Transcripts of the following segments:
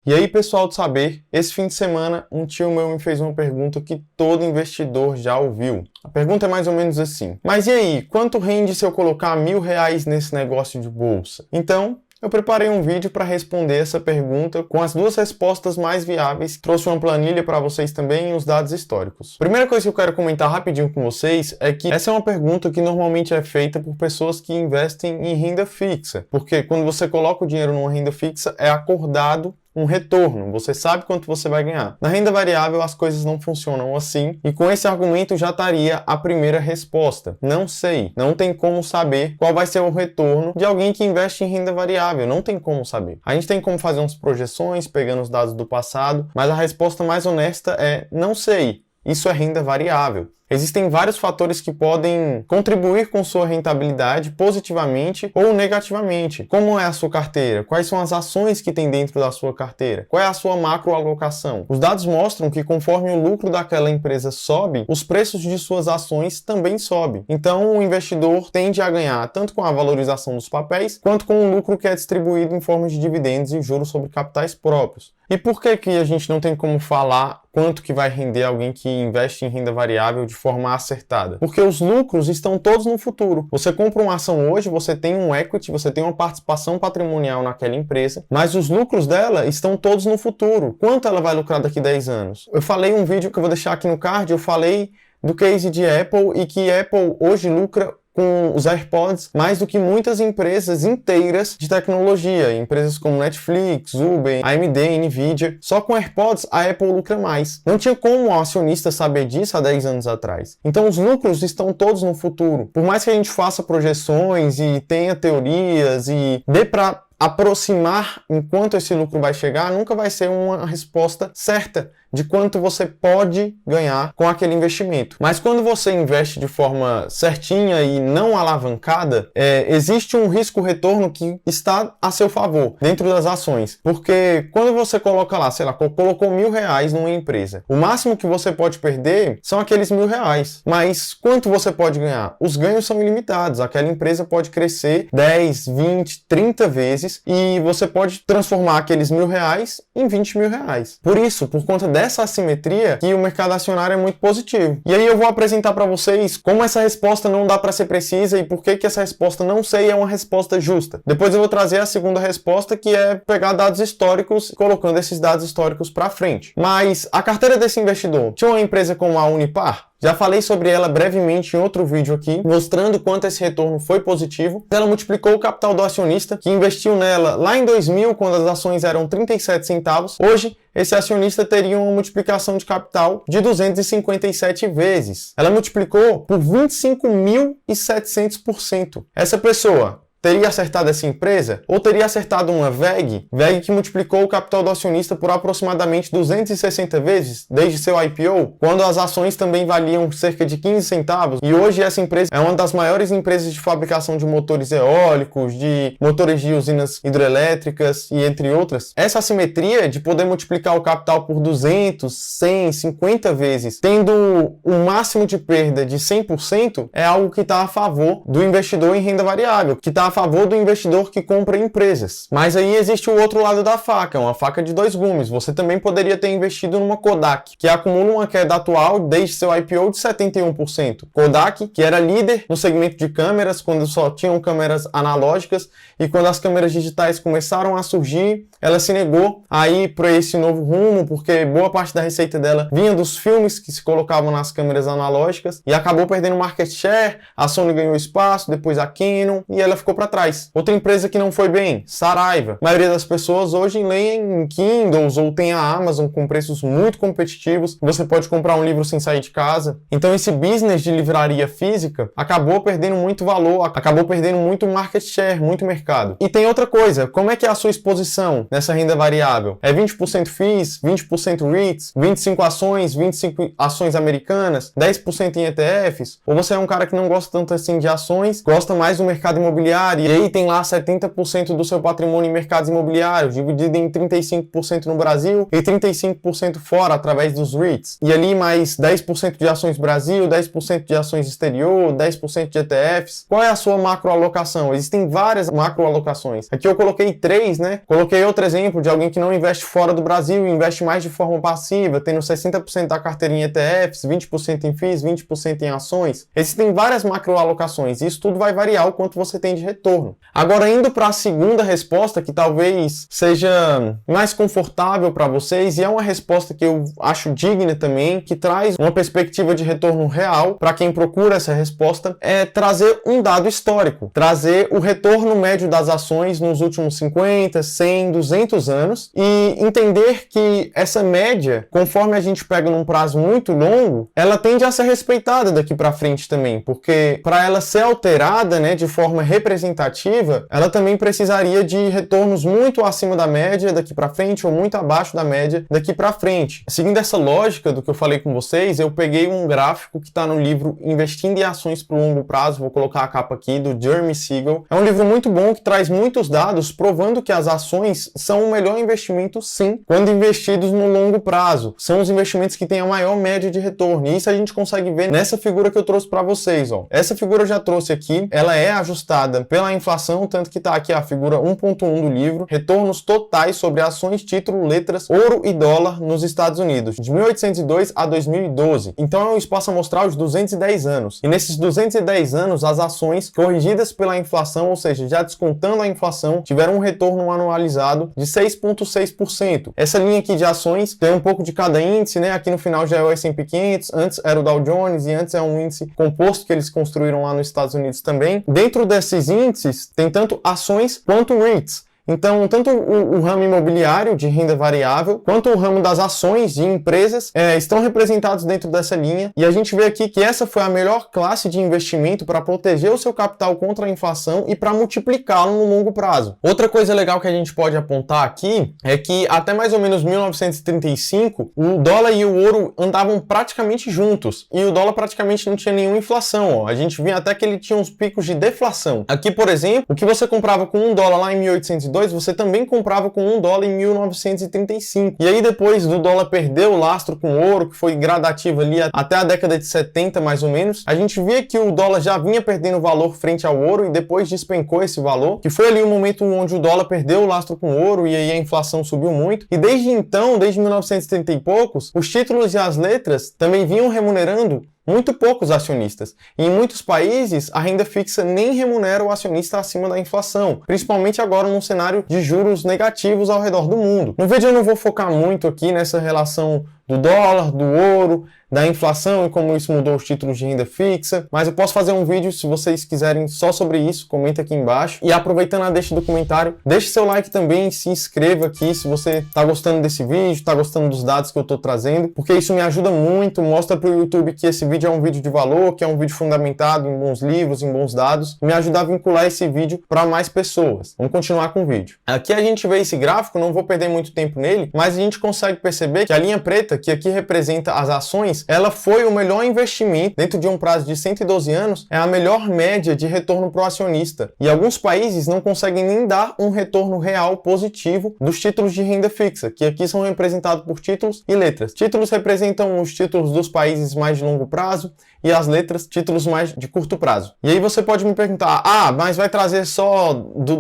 E aí, pessoal do Saber, esse fim de semana um tio meu me fez uma pergunta que todo investidor já ouviu. A pergunta é mais ou menos assim: mas e aí, quanto rende se eu colocar R$1.000 nesse negócio de bolsa? Então, eu preparei um vídeo para responder essa pergunta com as duas respostas mais viáveis. Trouxe uma planilha para vocês também e os dados históricos. Primeira coisa que eu quero comentar rapidinho com vocês é que essa é uma pergunta que normalmente é feita por pessoas que investem em renda fixa. Porque quando você coloca o dinheiro numa renda fixa, é acordado um retorno, você sabe quanto você vai ganhar. Na renda variável as coisas não funcionam assim, e com esse argumento já estaria a primeira resposta. Não sei, não tem como saber qual vai ser o retorno de alguém que investe em renda variável, não tem como saber. A gente tem como fazer umas projeções, pegando os dados do passado, mas a resposta mais honesta é não sei. Isso é renda variável. Existem vários fatores que podem contribuir com sua rentabilidade positivamente ou negativamente. Como é a sua carteira? Quais são as ações que tem dentro da sua carteira? Qual é a sua macroalocação? Os dados mostram que conforme o lucro daquela empresa sobe, os preços de suas ações também sobem. Então o investidor tende a ganhar tanto com a valorização dos papéis, quanto com o lucro que é distribuído em forma de dividendos e juros sobre capitais próprios. E por que a gente não tem como falar quanto que vai render alguém que investe em renda variável de forma acertada? Porque os lucros estão todos no futuro. Você compra uma ação hoje, você tem um equity, você tem uma participação patrimonial naquela empresa, mas os lucros dela estão todos no futuro. Quanto ela vai lucrar daqui a 10 anos? Eu falei um vídeo que eu vou deixar aqui no card, eu falei do case de Apple e que Apple hoje lucra com os AirPods mais do que muitas empresas inteiras de tecnologia, empresas como Netflix, Uber, AMD, Nvidia. Só com AirPods a Apple lucra mais. Não tinha como o acionista saber disso há 10 anos atrás. Então os lucros estão todos no futuro. Por mais que a gente faça projeções e tenha teorias e dê para aproximar enquanto esse lucro vai chegar, nunca vai ser uma resposta certa de quanto você pode ganhar com aquele investimento. Mas quando você investe de forma certinha e não alavancada, existe um risco-retorno que está a seu favor dentro das ações. Porque quando você coloca lá, sei lá, colocou R$1.000 numa empresa, o máximo que você pode perder são aqueles R$1.000. Mas quanto você pode ganhar? Os ganhos são ilimitados. Aquela empresa pode crescer 10, 20, 30 vezes e você pode transformar aqueles R$1.000 em R$20.000. Por isso, por conta dessa assimetria, que o mercado acionário é muito positivo. E aí eu vou apresentar para vocês como essa resposta não dá para ser precisa e por que essa resposta não sei é uma resposta justa. Depois eu vou trazer a segunda resposta, que é pegar dados históricos, colocando esses dados históricos para frente. Mas a carteira desse investidor tinha uma empresa como a Unipar? Já falei sobre ela brevemente em outro vídeo aqui, mostrando quanto esse retorno foi positivo. Ela multiplicou o capital do acionista, que investiu nela lá em 2000, quando as ações eram 37 centavos. Hoje, esse acionista teria uma multiplicação de capital de 257 vezes. Ela multiplicou por 25.700%. Essa pessoa teria acertado essa empresa? Ou teria acertado uma VEG? VEG que multiplicou o capital do acionista por aproximadamente 260 vezes desde seu IPO, quando as ações também valiam cerca de 15 centavos. E hoje essa empresa é uma das maiores empresas de fabricação de motores eólicos, de motores de usinas hidrelétricas e entre outras. Essa assimetria de poder multiplicar o capital por 200, 100, 50 vezes, tendo um máximo de perda de 100%, é algo que está a favor do investidor em renda variável, que está a favor do investidor que compra empresas. Mas aí existe o outro lado da faca, uma faca de dois gumes. Você também poderia ter investido numa Kodak, que acumula uma queda atual desde seu IPO de 71%. Kodak, que era líder no segmento de câmeras, quando só tinham câmeras analógicas, e quando as câmeras digitais começaram a surgir, ela se negou a ir para esse novo rumo, porque boa parte da receita dela vinha dos filmes que se colocavam nas câmeras analógicas, e acabou perdendo market share. A Sony ganhou espaço, depois a Canon, e ela ficou para trás. Outra empresa que não foi bem, Saraiva. A maioria das pessoas hoje leem em Kindles ou tem a Amazon com preços muito competitivos. Você pode comprar um livro sem sair de casa. Então esse business de livraria física acabou perdendo muito valor, acabou perdendo muito market share, muito mercado. E tem outra coisa, como é que é a sua exposição nessa renda variável? É 20% FIIs, 20% REITs, 25 ações, 25 ações americanas, 10% em ETFs? Ou você é um cara que não gosta tanto assim de ações, gosta mais do mercado imobiliário, imobiliária, e aí tem lá 70% do seu patrimônio em mercados imobiliários, dividido em 35% no Brasil e 35% fora, através dos REITs. E ali mais 10% de ações Brasil, 10% de ações exterior, 10% de ETFs. Qual é a sua macroalocação? Existem várias macroalocações. Aqui eu coloquei 3, né? Coloquei outro exemplo de alguém que não investe fora do Brasil e investe mais de forma passiva, tendo 60% da carteira em ETFs, 20% em FIIs, 20% em ações. Existem várias macroalocações e isso tudo vai variar o quanto você tem de retorno. Agora, indo para a segunda resposta, que talvez seja mais confortável para vocês, e é uma resposta que eu acho digna também, que traz uma perspectiva de retorno real para quem procura essa resposta, é trazer um dado histórico, trazer o retorno médio das ações nos últimos 50, 100, 200 anos e entender que essa média, conforme a gente pega num prazo muito longo, ela tende a ser respeitada daqui para frente também, porque para ela ser alterada, né, de forma representativa, ela também precisaria de retornos muito acima da média daqui para frente ou muito abaixo da média daqui para frente. Seguindo essa lógica do que eu falei com vocês, eu peguei um gráfico que está no livro Investindo em Ações para o Longo Prazo, vou colocar a capa aqui, do Jeremy Siegel. É um livro muito bom que traz muitos dados provando que as ações são o melhor investimento, sim, quando investidos no longo prazo. São os investimentos que têm a maior média de retorno. E isso a gente consegue ver nessa figura que eu trouxe para vocês, ó. Essa figura eu já trouxe aqui, ela é ajustada pela inflação, tanto que está aqui a figura 1.1 do livro, retornos totais sobre ações, título, letras, ouro e dólar nos Estados Unidos, de 1802 a 2012. Então é um espaço amostral de 210 anos. E nesses 210 anos, as ações corrigidas pela inflação, ou seja, já descontando a inflação, tiveram um retorno anualizado de 6,6%. Essa linha aqui de ações tem um pouco de cada índice, né? Aqui no final já é o S&P 500, antes era o Dow Jones e antes é um índice composto que eles construíram lá nos Estados Unidos também. Dentro desses índices, tem tanto ações quanto REITs. Então, tanto o ramo imobiliário de renda variável, quanto o ramo das ações de empresas estão representados dentro dessa linha. E a gente vê aqui que essa foi a melhor classe de investimento para proteger o seu capital contra a inflação e para multiplicá-lo no longo prazo. Outra coisa legal que a gente pode apontar aqui é que até mais ou menos 1935, o dólar e o ouro andavam praticamente juntos. E o dólar praticamente não tinha nenhuma inflação. Ó. A gente via até que ele tinha uns picos de deflação. Aqui, por exemplo, o que você comprava com $1 lá em 1802, você também comprava com $1 em 1935. E aí depois do dólar perder o lastro com o ouro, que foi gradativo ali até a década de 70 mais ou menos, a gente via que o dólar já vinha perdendo valor frente ao ouro e depois despencou esse valor, que foi ali o momento onde o dólar perdeu o lastro com o ouro e aí a inflação subiu muito. E desde então, desde 1930 e poucos, os títulos e as letras também vinham remunerando muito poucos acionistas. E em muitos países, a renda fixa nem remunera o acionista acima da inflação, principalmente agora num cenário de juros negativos ao redor do mundo. No vídeo eu não vou focar muito aqui nessa relação do dólar, do ouro, da inflação e como isso mudou os títulos de renda fixa, mas eu posso fazer um vídeo se vocês quiserem só sobre isso, comenta aqui embaixo. E aproveitando a deixa do comentário, deixe seu like também, se inscreva aqui se você está gostando desse vídeo, está gostando dos dados que eu estou trazendo, porque isso me ajuda muito, mostra para o YouTube que esse vídeo é um vídeo de valor, que é um vídeo fundamentado em bons livros, em bons dados, e me ajudar a vincular esse vídeo para mais pessoas. Vamos continuar com o vídeo. Aqui a gente vê esse gráfico, não vou perder muito tempo nele, mas a gente consegue perceber que a linha preta, que aqui representa as ações, ela foi o melhor investimento dentro de um prazo de 112 anos, é a melhor média de retorno para o acionista. E alguns países não conseguem nem dar um retorno real positivo dos títulos de renda fixa, que aqui são representados por títulos e letras. Títulos representam os títulos dos países mais de longo prazo e as letras, títulos mais de curto prazo. E aí você pode me perguntar, mas vai trazer só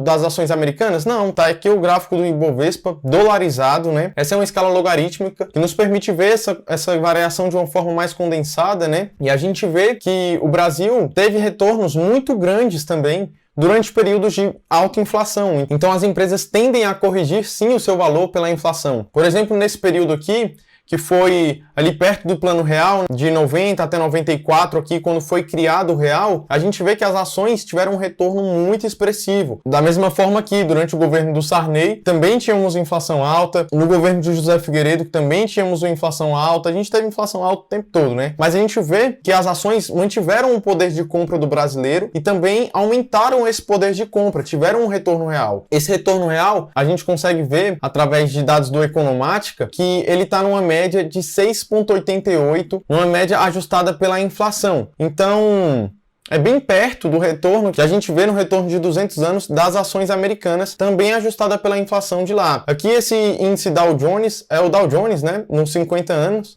das ações americanas? Não, tá aqui o gráfico do Ibovespa dolarizado, né? Essa é uma escala logarítmica que nos permite ver essa variação de uma forma mais condensada, né? E a gente vê que o Brasil teve retornos muito grandes também durante períodos de alta inflação. Então as empresas tendem a corrigir sim o seu valor pela inflação. Por exemplo, nesse período aqui, que foi ali perto do Plano Real, de 90 até 94 aqui, quando foi criado o Real, a gente vê que as ações tiveram um retorno muito expressivo. Da mesma forma que durante o governo do Sarney, também tínhamos inflação alta, no governo de José Figueiredo, também tínhamos uma inflação alta, a gente teve inflação alta o tempo todo, né? Mas a gente vê que as ações mantiveram o poder de compra do brasileiro e também aumentaram esse poder de compra, tiveram um retorno real. Esse retorno real, a gente consegue ver, através de dados do Economática, que ele está numa média de 6,88, uma média ajustada pela inflação. Então, é bem perto do retorno que a gente vê no retorno de 200 anos das ações americanas, também ajustada pela inflação de lá. Aqui esse índice Dow Jones é o Dow Jones, né, nos 50 anos.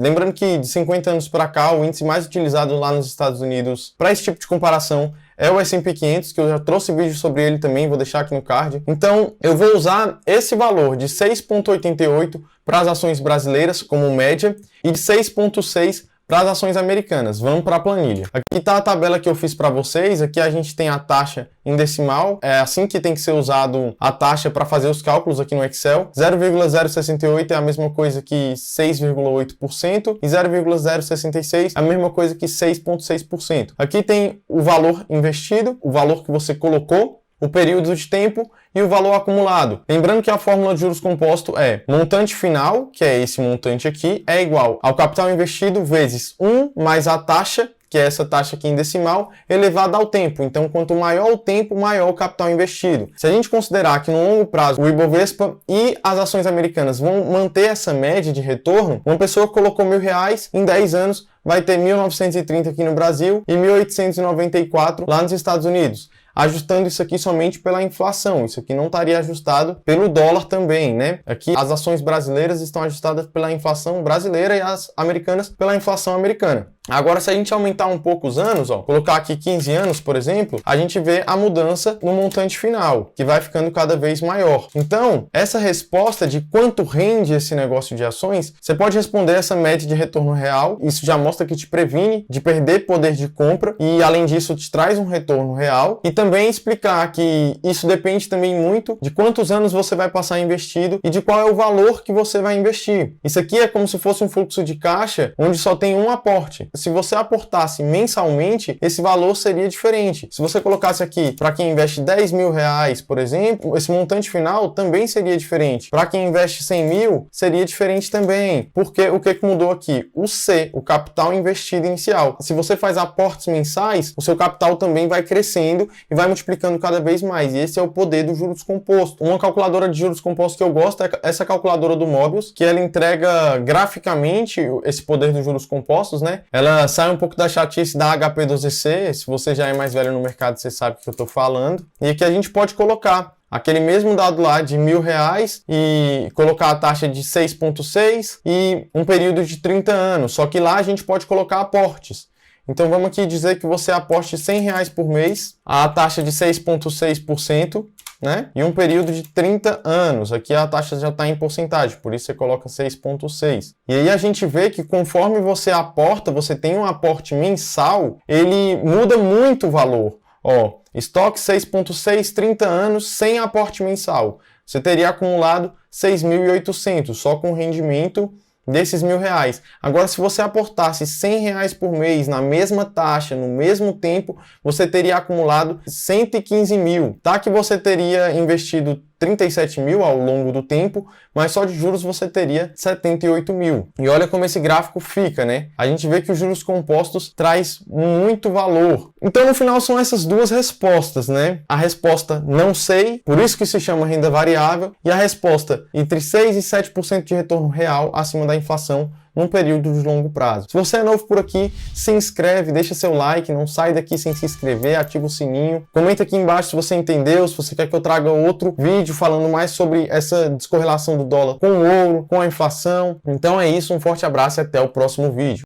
Lembrando que de 50 anos para cá, o índice mais utilizado lá nos Estados Unidos para esse tipo de comparação é o S&P 500, que eu já trouxe vídeo sobre ele também, vou deixar aqui no card. Então, eu vou usar esse valor de 6,88 para as ações brasileiras como média e de 6,6 para as ações americanas. Vamos para a planilha. Aqui está a tabela que eu fiz para vocês. Aqui a gente tem a taxa em decimal. É assim que tem que ser usado a taxa para fazer os cálculos aqui no Excel. 0,068 é a mesma coisa que 6,8% e 0,066 é a mesma coisa que 6,6%. Aqui tem o valor investido, o valor que você colocou, o período de tempo e o valor acumulado. Lembrando que a fórmula de juros composto é montante final, que é esse montante aqui, é igual ao capital investido vezes 1 mais a taxa, que é essa taxa aqui em decimal, elevada ao tempo. Então, quanto maior o tempo, maior o capital investido. Se a gente considerar que no longo prazo o Ibovespa e as ações americanas vão manter essa média de retorno, uma pessoa que colocou R$1.000 em 10 anos vai ter 1.930 aqui no Brasil e 1.894 lá nos Estados Unidos. Ajustando isso aqui somente pela inflação. Isso aqui não estaria ajustado pelo dólar também, né? Aqui as ações brasileiras estão ajustadas pela inflação brasileira e as americanas pela inflação americana. Agora, se a gente aumentar um pouco os anos, colocar aqui 15 anos, por exemplo, a gente vê a mudança no montante final, que vai ficando cada vez maior. Então, essa resposta de quanto rende esse negócio de ações, você pode responder essa média de retorno real. Isso já mostra que te previne de perder poder de compra e, além disso, te traz um retorno real. E também explicar que isso depende também muito de quantos anos você vai passar investido e de qual é o valor que você vai investir. Isso aqui é como se fosse um fluxo de caixa onde só tem um aporte. Se você aportasse mensalmente, esse valor seria diferente. Se você colocasse aqui, para quem investe R$10.000, por exemplo, esse montante final também seria diferente. Para quem investe 100 mil, seria diferente também. Porque o que mudou aqui? O C, o capital investido inicial. Se você faz aportes mensais, o seu capital também vai crescendo e vai multiplicando cada vez mais. E esse é o poder do juros composto. Uma calculadora de juros compostos que eu gosto é essa calculadora do Mobius, que ela entrega graficamente esse poder dos juros compostos, né? Ela sai um pouco da chatice da HP12C, se você já é mais velho no mercado, você sabe o que eu estou falando. E aqui a gente pode colocar aquele mesmo dado lá de R$1.000 e colocar a taxa de 6,6 e um período de 30 anos. Só que lá a gente pode colocar aportes. Então vamos aqui dizer que você aposte R$100 por mês, a taxa de 6,6%, né? E um período de 30 anos. Aqui a taxa já está em porcentagem, por isso você coloca 6,6. E aí a gente vê que conforme você aporta, você tem um aporte mensal, ele muda muito o valor. Estoque 6,6, 30 anos, sem aporte mensal. Você teria acumulado 6.800, só com rendimento desses R$1.000. Agora, se você aportasse R$100 por mês na mesma taxa, no mesmo tempo, você teria acumulado 115 mil. Tá que você teria investido 37 mil ao longo do tempo, mas só de juros você teria 78 mil. E olha como esse gráfico fica, né? A gente vê que os juros compostos traz muito valor. Então, no final, são essas duas respostas, né? A resposta não sei, por isso que se chama renda variável, e a resposta entre 6% e 7% de retorno real acima da inflação num período de longo prazo. Se você é novo por aqui, se inscreve, deixa seu like, não sai daqui sem se inscrever, ativa o sininho. Comenta aqui embaixo se você entendeu, se você quer que eu traga outro vídeo falando mais sobre essa descorrelação do dólar com o ouro, com a inflação. Então é isso, um forte abraço e até o próximo vídeo.